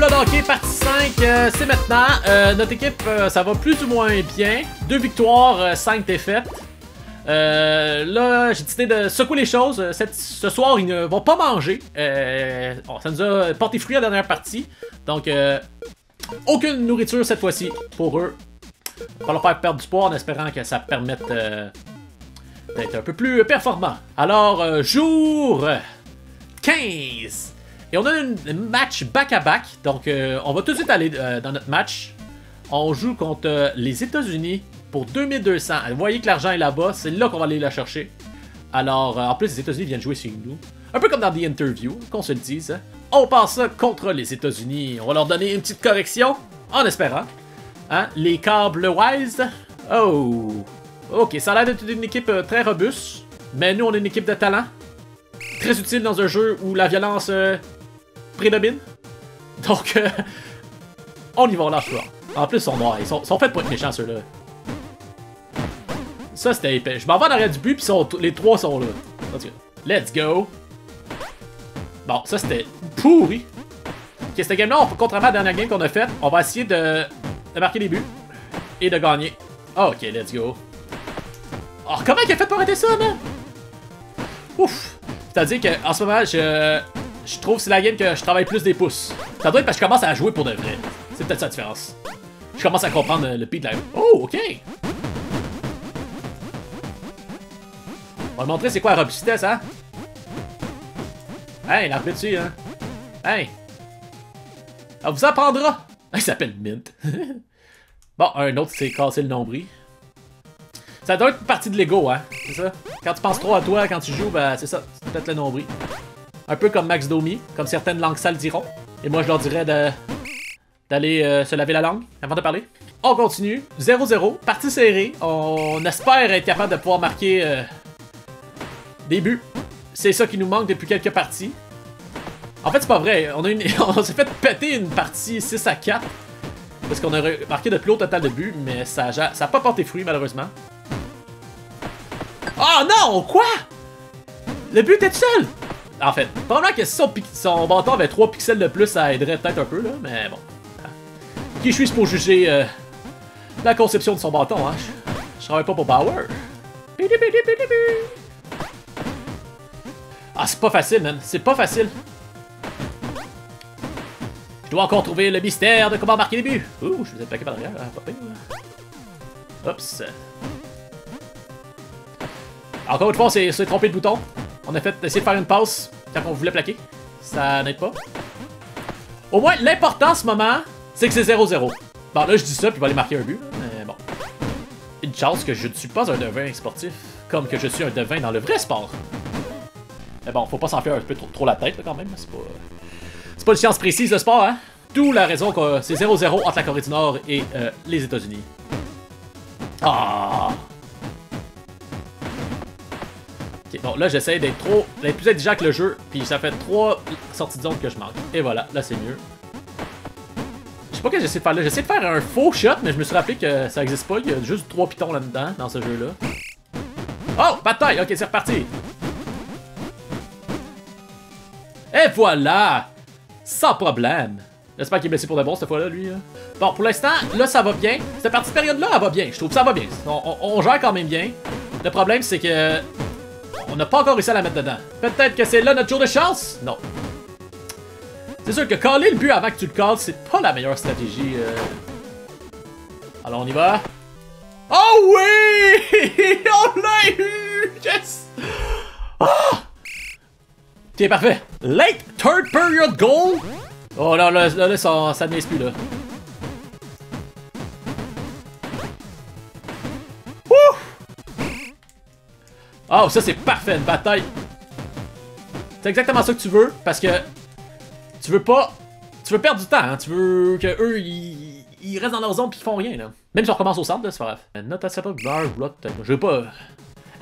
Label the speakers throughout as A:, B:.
A: Blood Hockey, partie 5, c'est maintenant. Notre équipe, ça va plus ou moins bien. 2 victoires, 5 défaites. Là, j'ai décidé de secouer les choses. Ce soir, ils ne vont pas manger. Ça nous a porté fruit la dernière partie. Donc, aucune nourriture cette fois-ci pour eux. On va leur faire perdre du poids en espérant que ça permette d'être un peu plus performant. Alors, jour 15. Et on a un match back-à-back. Donc, on va tout de suite aller dans notre match. On joue contre les États-Unis pour 2200. Vous voyez que l'argent est là-bas. C'est là qu'on va aller la chercher. Alors, en plus, les États-Unis viennent jouer sur nous. Un peu comme dans The Interview, qu'on se le dise. On passe ça contre les États-Unis. On va leur donner une petite correction, en espérant. Hein? Les câbles Wise. Oh! Ok, ça a l'air d'être une équipe très robuste. Mais nous, on est une équipe de talent. Très utile dans un jeu où la violence prédomine. Donc, on y va, on lâche pas. En plus, ils sont noirs. Ils sont faits pour être méchants, ceux-là. Ça, c'était épais. Je m'en vais en arrière du but, puis les trois sont là. Let's go. Bon, ça, c'était pourri. Ok, cette game-là, contrairement à la dernière game qu'on a faite, on va essayer de marquer des buts et de gagner. Oh, ok, let's go. Oh, comment il a fait pour arrêter ça, man? Ouf. C'est-à-dire qu'en ce moment, je trouve que c'est la game que je travaille plus des pouces. Ça doit être parce que je commence à jouer pour de vrai. C'est peut-être ça la différence. Je commence à comprendre le beat de la... Oh, ok! On va te montrer c'est quoi la robustesse, hein? Hey, l'arbitre dessus, hein? Hey! Elle vous apprendra! Il s'appelle Mint. Bon, un autre s'est cassé le nombril. Ça doit être une partie de l'ego, hein? C'est ça? Quand tu penses trop à toi, quand tu joues, ben c'est ça. C'est peut-être le nombril. Un peu comme Max Domi, comme certaines langues sales diront. Et moi, je leur dirais d'aller se laver la langue avant de parler. On continue. 0-0. Partie serrée. On espère être capable de pouvoir marquer des buts. C'est ça qui nous manque depuis quelques parties. En fait, c'est pas vrai. On s'est fait péter une partie 6-4. Parce qu'on a marqué de plus haut total de buts, mais ça a pas porté fruit, malheureusement. Oh non! Quoi? Le but était seul! En fait, probablement que si son bâton avait 3 pixels de plus, ça aiderait peut-être un peu, là, mais bon. Qui je suis pour juger la conception de son bâton, hein? Je travaille pas pour Power. Ah, c'est pas facile, man. C'est pas facile. Je dois encore trouver le mystère de comment marquer des buts. Ouh, je vous ai plaqué par derrière, pas pire. Oups. Encore une fois, on s'est trompé de bouton. On a essayé de faire une passe quand on voulait plaquer. Ça n'aide pas. Au moins, l'important en ce moment, c'est que c'est 0-0. Bon, là, je dis ça, puis il va aller marquer un but. Mais bon. Une chance que je ne suis pas un devin sportif, comme que je suis un devin dans le vrai sport. Mais bon, faut pas s'en faire un peu trop la tête, là, quand même. C'est pas une science précise, le sport, hein. D'où la raison que c'est 0-0 entre la Corée du Nord et les États-Unis. Ah! Ok, bon, là, j'essaie d'être plus exigeant que le jeu, puis ça fait 3 sorties de zone que je manque. Et voilà, là, c'est mieux. Je sais pas ce que j'essaie de faire là. J'essaie de faire un faux shot, mais je me suis rappelé que ça existe pas. Il y a juste 3 pitons là-dedans, dans ce jeu-là. Oh! Bataille! Ok, c'est reparti! Et voilà! Sans problème! J'espère qu'il est blessé pour de bon cette fois-là, lui. Hein. Bon, pour l'instant, là, ça va bien. Cette partie de période-là, elle va bien. Je trouve que ça va bien. On gère quand même bien. Le problème, c'est que... on n'a pas encore réussi à la mettre dedans. Peut-être que c'est là notre jour de chance? Non. C'est sûr que caller le but avant que tu le calles, c'est pas la meilleure stratégie. Alors, on y va. Oh oui! On l'a eu! Yes! Ah! Ok, parfait. Late third period goal? Oh non, là ça ne niaise plus, là. Ouh! Oh, ça c'est parfait, une bataille. C'est exactement ça que tu veux, parce que tu veux pas... tu veux perdre du temps, hein. Tu veux que eux ils restent dans leur zone pis ils font rien, là. Même si on recommence au centre, là, c'est pas grave. Not acceptable, block, je veux pas...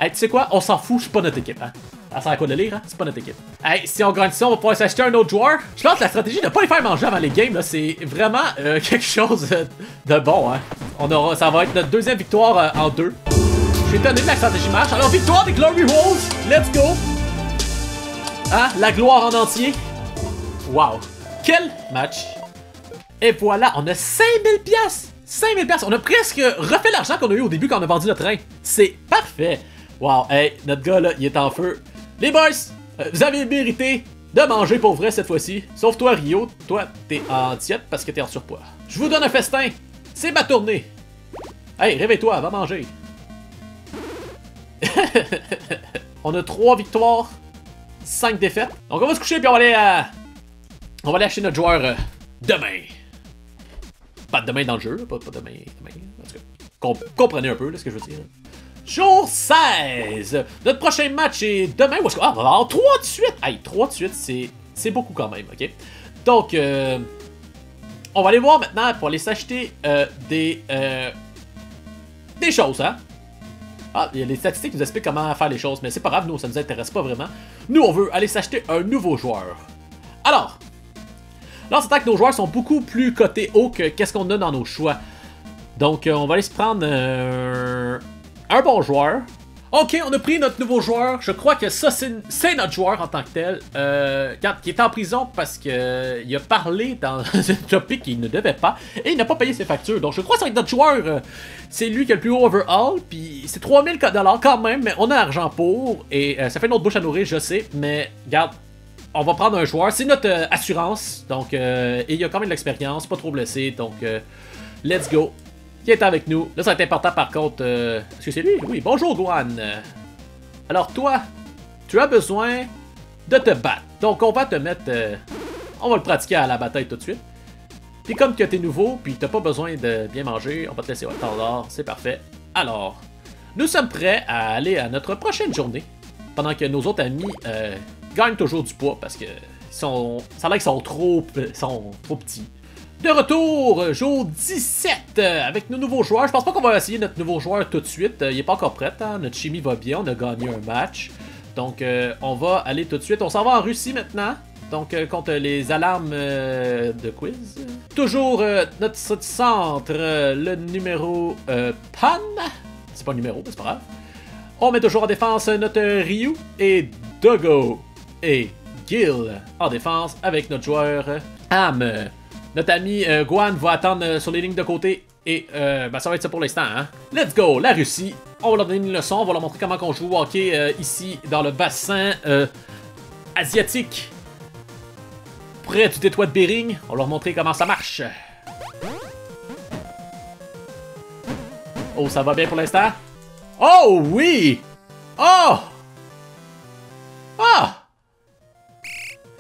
A: Hey, tu sais quoi? On s'en fout, c'est pas notre équipe, hein. Ça sert à quoi de lire, hein? C'est pas notre équipe. Hey, si on gagne ça, on va pouvoir s'acheter un autre joueur. Je pense que la stratégie de pas les faire manger avant les games, là, c'est vraiment quelque chose de bon, hein. Ça va être notre deuxième victoire en 2. Je suis étonné que la stratégie marche. Alors, victoire des Glory Wolves! Let's go! Hein? La gloire en entier. Wow! Quel match! Et voilà, on a 5000 pièces. 5000 pièces. On a presque refait l'argent qu'on a eu au début quand on a vendu notre train. C'est parfait. Wow, hey, notre gars là, il est en feu. Les boys, vous avez mérité de manger pour vrai cette fois-ci. Sauf toi, Rio. Toi, t'es en diète parce que t'es en surpoids. Je vous donne un festin. C'est ma tournée. Hey, réveille-toi, va manger. On a 3 victoires, 5 défaites. Donc on va se coucher puis on va aller acheter notre joueur demain. Pas demain dans le jeu, pas demain. En tout cas, comprenez un peu là, ce que je veux dire. Jour 16! Notre prochain match est demain. On va avoir 3 de suite! Hey, 3 de suite, c'est beaucoup quand même, ok? Donc, on va aller voir maintenant pour aller s'acheter des choses, hein? Ah, il y a les statistiques qui nous expliquent comment faire les choses, mais c'est pas grave, nous, ça nous intéresse pas vraiment. Nous, on veut aller s'acheter un nouveau joueur. Alors, là, on s'entend que nos joueurs sont beaucoup plus cotés haut que qu'est-ce qu'on a dans nos choix. Donc, on va aller se prendre un bon joueur. Ok, on a pris notre nouveau joueur. Je crois que ça, c'est notre joueur en tant que tel. Qui est en prison parce que il a parlé dans un topic qu'il ne devait pas. Et il n'a pas payé ses factures. Donc je crois que ça va être notre joueur. C'est lui qui a le plus haut overall. Puis c'est 3000 $ quand même. Mais on a l'argent pour. Et ça fait notre bouche à nourrir, je sais. Mais regarde, on va prendre un joueur. C'est notre assurance. Donc, et il a quand même de l'expérience. Pas trop blessé. Donc, let's go. Qui est avec nous. Là, ça va être important par contre. Est-ce que c'est lui? Oui, bonjour Guan. Alors toi, tu as besoin de te battre. Donc on va te mettre... on va le pratiquer à la bataille tout de suite. Puis comme que t'es nouveau, puis t'as pas besoin de bien manger, on va te laisser votre temps d'or, c'est parfait. Alors, nous sommes prêts à aller à notre prochaine journée. Pendant que nos autres amis gagnent toujours du poids parce que ça a l'air qu'ils sont trop petits. De retour, jour 17, avec nos nouveaux joueurs. Je pense pas qu'on va essayer notre nouveau joueur tout de suite. Il est pas encore prêt, hein? Notre chimie va bien, on a gagné un match. Donc, on va aller tout de suite. On s'en va en Russie maintenant. Donc, contre les alarmes de quiz. Toujours notre centre, le numéro Pan. C'est pas un numéro, mais c'est pas grave. On met toujours en défense notre Ryu et Dogo et Gil en défense avec notre joueur Am. Notre ami Guan va attendre sur les lignes de côté et ça va être ça pour l'instant. Hein? Let's go, la Russie. On va leur donner une leçon, on va leur montrer comment on joue au hockey ici dans le bassin asiatique. Près du détroit de Bering, on va leur montrer comment ça marche. Oh, ça va bien pour l'instant? Oh oui! Oh! Ah!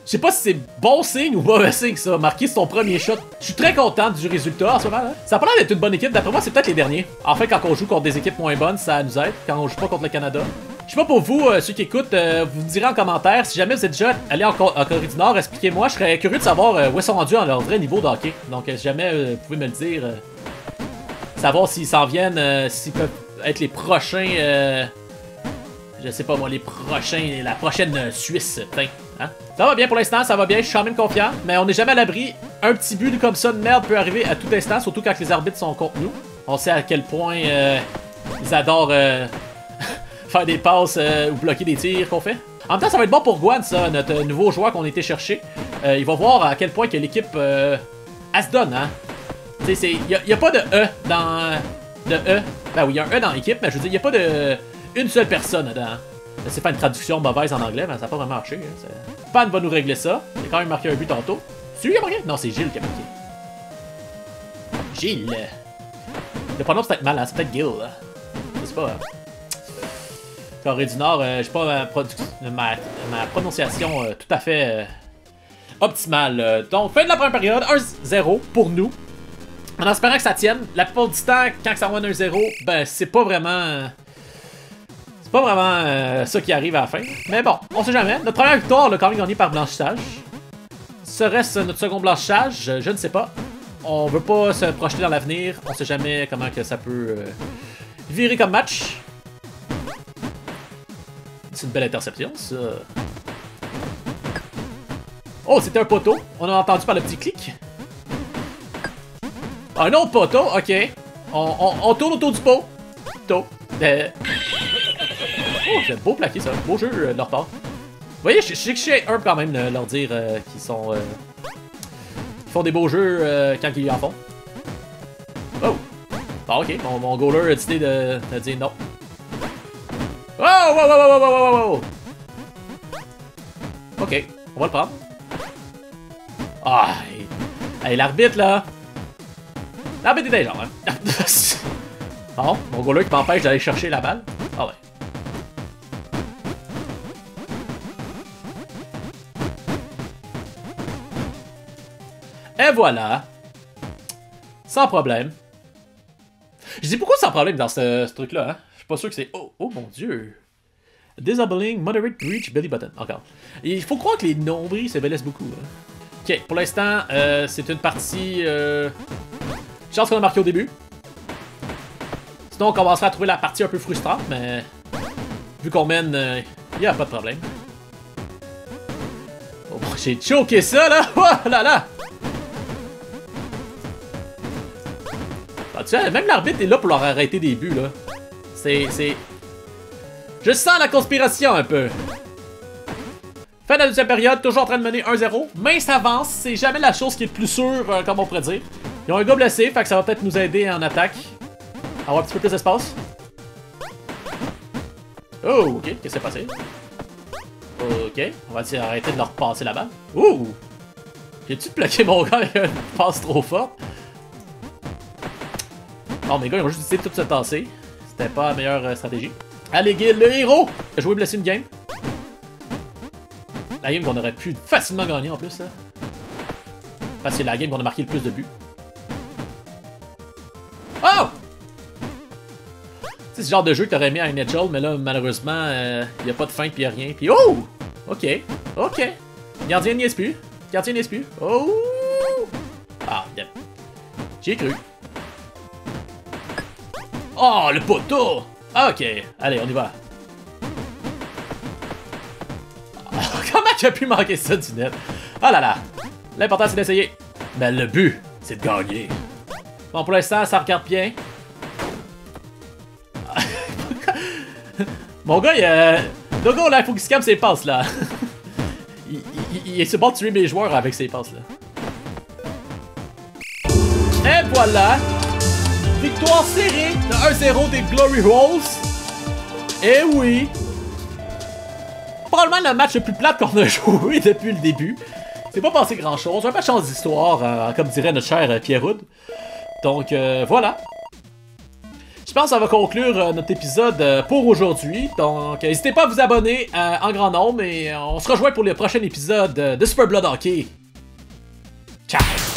A: Je sais pas si c'est bon signe ou mauvais signe ça, marquer son premier shot. Je suis très content du résultat en ce moment. Hein? Ça a pas l'air d'être une bonne équipe, d'après moi c'est peut-être les derniers. Enfin quand on joue contre des équipes moins bonnes, ça nous aide, quand on joue pas contre le Canada. Je sais pas pour vous, ceux qui écoutent, vous me direz en commentaire, si jamais vous êtes déjà allé en Corée du Nord, expliquez-moi, je serais curieux de savoir où ils sont rendus à leur vrai niveau de hockey. Donc si jamais vous pouvez me le dire, savoir s'ils s'en viennent, s'ils peuvent être les prochains, je sais pas moi, la prochaine Suisse, hein? Ça va bien pour l'instant, ça va bien, je suis quand même confiant, mais on n'est jamais à l'abri. Un petit but comme ça de merde peut arriver à tout instant, surtout quand les arbitres sont contre nous. On sait à quel point ils adorent faire des passes ou bloquer des tirs qu'on fait. En même temps, ça va être bon pour Guan, ça, notre nouveau joueur qu'on a été chercher. Il va voir à quel point que l'équipe elle se donne, hein. Tu sais, il n'y a pas de E dans... Ben oui, il y a un E dans l'équipe, mais je veux dire, il n'y a pas de... une seule personne dedans. C'est pas une traduction mauvaise en anglais, mais ça n'a pas vraiment marché. Hein. Pan va nous régler ça. Il a quand même marqué un but tantôt. C'est lui qui a marqué? Non, c'est Gilles qui a marqué. Gilles. Le pronom c'est peut-être mal, hein? C'est peut-être Gil. Hein? Je sais pas. Hein? Corée du Nord, je sais pas ma prononciation tout à fait optimale. Donc, fin de la première période, 1-0 pour nous. En espérant que ça tienne. La plupart du temps, quand ça va 1-0, ben c'est pas vraiment... C'est pas vraiment ça qui arrive à la fin. Mais bon, on sait jamais. Notre première victoire, on l'a quand même gagné par blanchissage. Serait-ce notre second blanchissage? Je ne sais pas. On veut pas se projeter dans l'avenir. On sait jamais comment que ça peut virer comme match. C'est une belle interception, ça. Oh, c'était un poteau. On a entendu par le petit clic. Un autre poteau, ok. On tourne autour du pot. Oh, c'est beau plaqué ça, beau jeu de leur part. Vous voyez, je sais que je suis un quand même de leur dire qu'ils sont... ils font des beaux jeux quand ils en font. Oh! Ah, ok, mon goaler a décidé de dire non. Oh! Wow, wow, wow, wow, wow, wow, wow. Ok, on va le prendre. Ah! Hey, l'arbitre là! L'arbitre est genre, hein? Bon, mon goaler qui m'empêche d'aller chercher la balle. Ah ouais. Et voilà. Sans problème. Je dis pourquoi sans problème dans ce truc-là, hein? Je suis pas sûr que c'est... Oh, oh mon dieu. Disabling Moderate Reach Belly Button. Encore. Il faut croire que les nombris se blessent beaucoup. Hein. Ok, pour l'instant, c'est une partie... chance qu'on a marqué au début. Sinon, on commencera à trouver la partie un peu frustrante, mais... Vu qu'on mène, il n'y a pas de problème. Oh, j'ai choqué ça, là! Oh là là! Ah, tu sais, même l'arbitre est là pour leur arrêter des buts, là. C'est... Je sens la conspiration, un peu. Fin de la deuxième période, toujours en train de mener 1-0. Mais ça avance, c'est jamais la chose qui est le plus sûre, comme on pourrait dire. Ils ont un gars blessé, fait que ça va peut-être nous aider en attaque. Avoir un petit peu plus d'espace. Oh, ok, qu'est-ce qui s'est passé? Ok, on va essayer d'arrêter de leur passer la balle. Ouh! J'ai-tu bloqué mon gars avec une passe trop forte? Non, mes gars, ils ont juste décidé de tout se tasser. C'était pas la meilleure stratégie. Allez, Gil, le héros! A joué blessé une game. La game qu'on aurait pu facilement gagner en plus, là. Parce que c'est la game qu'on a marqué le plus de buts. Oh! C'est ce genre de jeu que t'aurais mis à NHL, mais là, malheureusement, y a pas de fin pis y a rien. Pis oh! Ok, ok. Gardien niaise plus. Gardien niaise plus. Oh! Ah, bien. J'y ai cru. Oh, le poteau! Ok, allez, on y va. Comment tu as pu manquer ça du net? Oh là là! L'important, c'est d'essayer. Mais le but, c'est de gagner. Bon, pour l'instant, ça regarde bien. Mon gars, le gars, là, il faut qu'il se calme ses passes, là. il est sur le bord de tuer mes joueurs avec ses passes, là. Et voilà! Victoire serrée de 1-0 des Glory Rolls. Et oui! Probablement le match le plus plate qu'on a joué depuis le début. C'est pas passé grand chose. Un match en d'histoire, comme dirait notre cher Pierre-Houd. Donc voilà. Je pense que ça va conclure notre épisode pour aujourd'hui. Donc n'hésitez pas à vous abonner en grand nombre. Et on se rejoint pour le prochain épisode de Super Blood Hockey. Ciao!